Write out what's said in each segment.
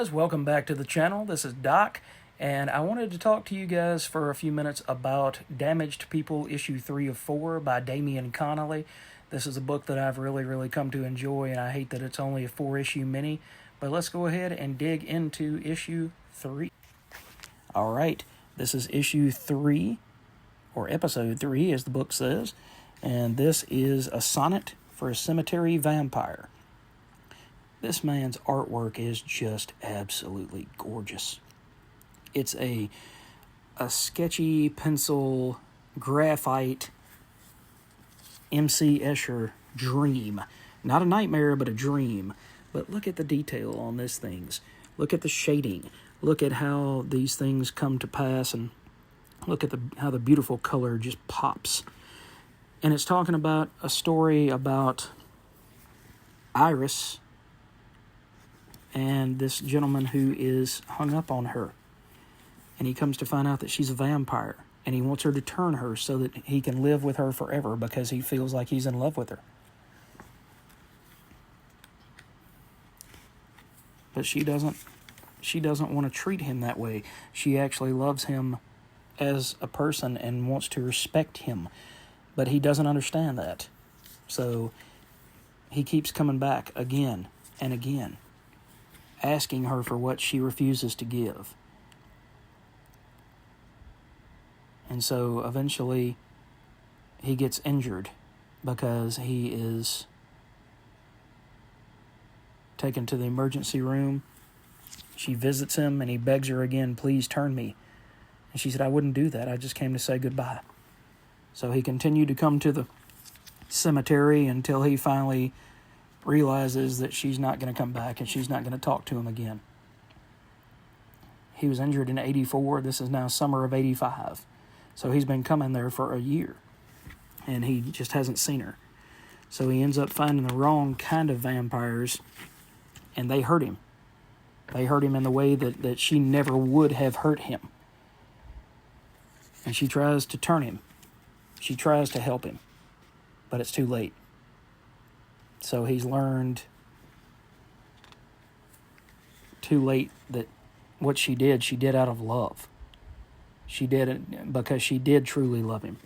guys, welcome back to the channel. This is Doc, and I wanted to talk to you guys for a few minutes about Damaged People, issue 3 of 4 by Damian Connelly. This is a book that I've really come to enjoy, and I hate that it's only a 4-issue mini, but let's go ahead and dig into issue 3. Alright, this is issue 3, or episode 3 as the book says, and this is a sonnet for a cemetery vampire. This man's artwork is just absolutely gorgeous. It's a sketchy pencil graphite M.C. Escher dream. Not a nightmare, but a dream. But look at the detail on these things. Look at the shading. Look at how these things come to pass, and look at how the beautiful color just pops. And it's talking about a story about Iris and this gentleman who is hung up on her. And he comes to find out that she's a vampire, and he wants her to turn her so that he can live with her forever because he feels like he's in love with her. But she doesn't want to treat him that way. She actually loves him as a person and wants to respect him. But he doesn't understand that. So he keeps coming back again and again, asking her for what she refuses to give. And so eventually he gets injured because he is taken to the emergency room. She visits him and he begs her again, "Please turn me." And she said, "I wouldn't do that. I just came to say goodbye." So he continued to come to the cemetery until he finally realizes that she's not going to come back and she's not going to talk to him again. He was injured in 84. This is now summer of 85. So he's been coming there for a year, and he just hasn't seen her. So he ends up finding the wrong kind of vampires, and they hurt him. They hurt him in the way that she never would have hurt him. And she tries to turn him. She tries to help him, but it's too late. So he's learned too late that what she did out of love. She did it because she did truly love him.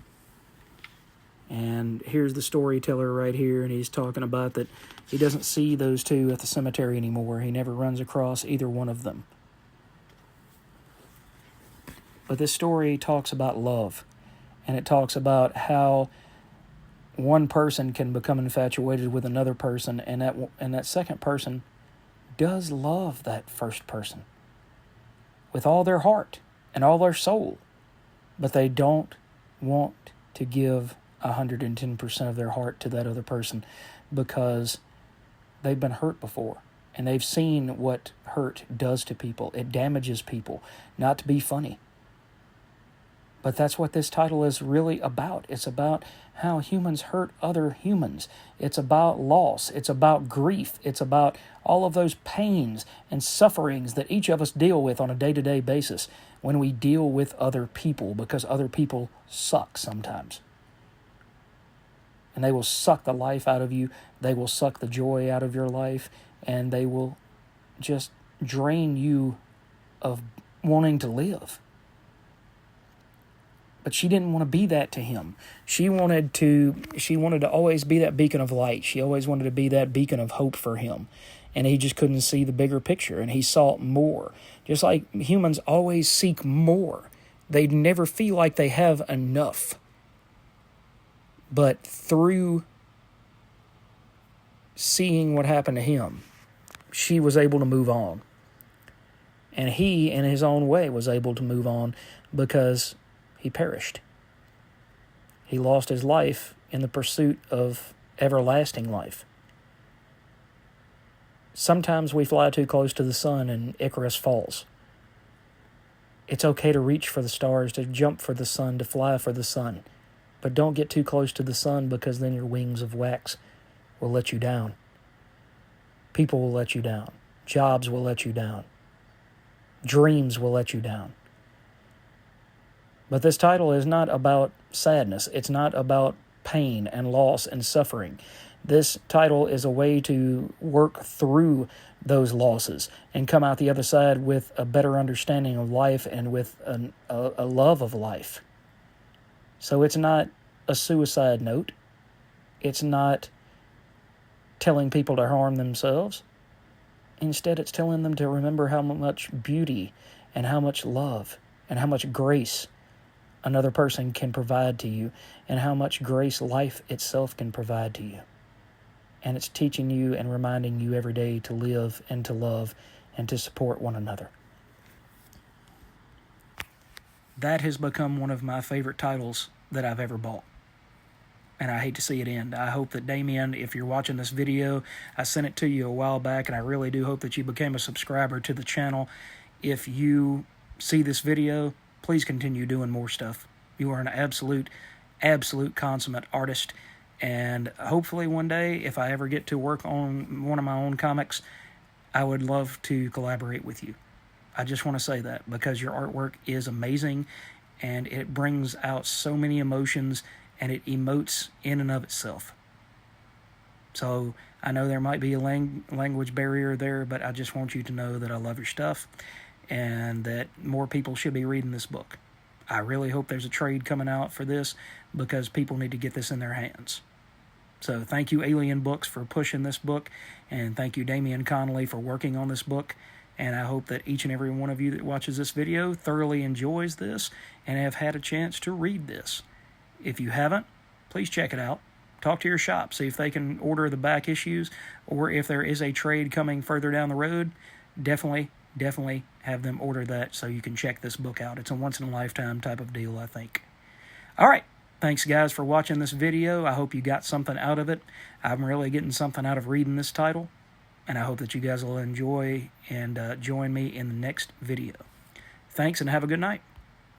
And here's the storyteller right here, and he's talking about that he doesn't see those two at the cemetery anymore. He never runs across either one of them. But this story talks about love, and it talks about how one person can become infatuated with another person, and that second person does love that first person with all their heart and all their soul, but they don't want to give 110% of their heart to that other person because they've been hurt before, and they've seen what hurt does to people. It damages people. Not to be funny, but that's what this title is really about. It's about how humans hurt other humans. It's about loss. It's about grief. It's about all of those pains and sufferings that each of us deal with on a day-to-day basis when we deal with other people, because other people suck sometimes. And they will suck the life out of you. They will suck the joy out of your life, and they will just drain you of wanting to live. But she didn't want to be that to him. She wanted to always be that beacon of light. She always wanted to be that beacon of hope for him. And he just couldn't see the bigger picture, and he saw more. Just like humans always seek more. They never feel like they have enough. But through seeing what happened to him, she was able to move on. And he, in his own way, was able to move on because he perished. He lost his life in the pursuit of everlasting life. Sometimes we fly too close to the sun and Icarus falls. It's okay to reach for the stars, to jump for the sun, to fly for the sun. But don't get too close to the sun, because then your wings of wax will let you down. People will let you down. Jobs will let you down. Dreams will let you down. But this title is not about sadness. It's not about pain and loss and suffering. This title is a way to work through those losses and come out the other side with a better understanding of life and with a love of life. So it's not a suicide note. It's not telling people to harm themselves. Instead, it's telling them to remember how much beauty and how much love and how much grace another person can provide to you, and how much grace life itself can provide to you. And it's teaching you and reminding you every day to live and to love and to support one another. That has become one of my favorite titles that I've ever bought. And I hate to see it end. I hope that, Damian, if you're watching this video, I sent it to you a while back, and I really do hope that you became a subscriber to the channel. If you see this video, please continue doing more stuff. You are an absolute consummate artist, and hopefully one day, if I ever get to work on one of my own comics, I would love to collaborate with you. I just want to say that, because your artwork is amazing, and it brings out so many emotions, and it emotes in and of itself. So I know there might be a language barrier there, but I just want you to know that I love your stuff, and that more people should be reading this book. I really hope there's a trade coming out for this, because people need to get this in their hands. So thank you, Alien Books, for pushing this book, and thank you, Damian Connelly, for working on this book. And I hope that each and every one of you that watches this video thoroughly enjoys this and have had a chance to read this. If you haven't, please check it out. Talk to your shop, see if they can order the back issues, or if there is a trade coming further down the road, definitely have them order that so you can check this book out. It's a once-in-a-lifetime type of deal, I think. All right. Thanks, guys, for watching this video. I hope you got something out of it. I'm really getting something out of reading this title, and I hope that you guys will enjoy and join me in the next video. Thanks, and have a good night.